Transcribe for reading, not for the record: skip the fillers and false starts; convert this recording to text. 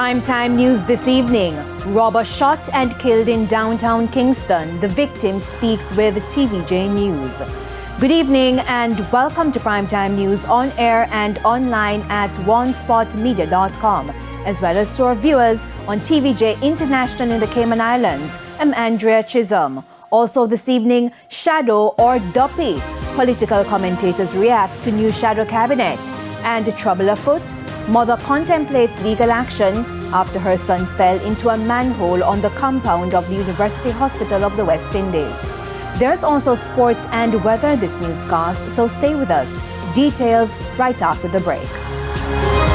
Primetime news this evening. Robber shot and killed in downtown Kingston. The victim speaks with TVJ News. Good evening and welcome to Primetime News on air and online at onespotmedia.com, as well as to our viewers on TVJ International in the Cayman Islands. I'm Andrea Chisholm. Also this evening, Shadow or Duppy. Political commentators react to new shadow cabinet. And trouble afoot. Mother contemplates legal action after her son fell into a manhole on the compound of the University Hospital of the West Indies. There's also sports and weather this newscast, so stay with us. Details right after the break.